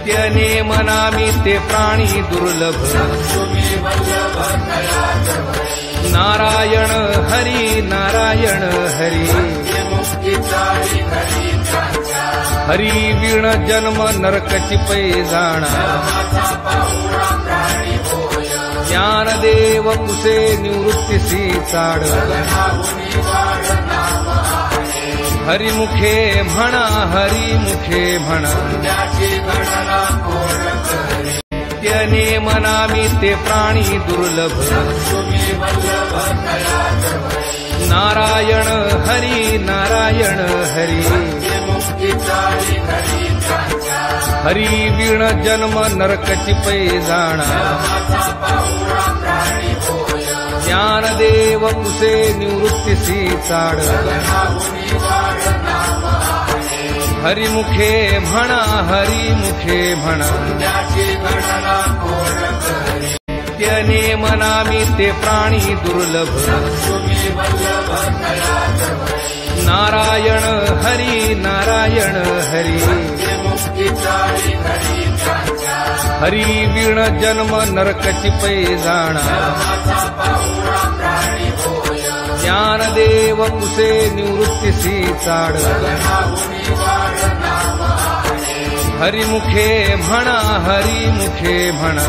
नित्यने मनामी ते प्राणी दुर्लभ नारायण हरी नारायण हरी हरी वीण जन्म नरकची पैजाणा ज्ञानदेव कुसे निवृत्तीसी चाड हरिमुखे म्हणा हरिमुखे म्हणा नित्यने मनामी ते प्राणी दुर्लभ नारायण हरी नारायण हरी हरी वीण जन्म नरकची पैजाणा ज्ञानदेव कुसे निवृत्तीसी चाड हरिमुखे म्हणा हरिमुखे म्हणा नित्यने मनामी ते प्राणी दुर्लभ नारायण हरी नारायण हरी हरी वीण जन्म नरकची पैजाणा ज्ञानदेव कुसे निवृत्तीसी चाड हरिमुखे म्हणा हरिमुखे म्हणा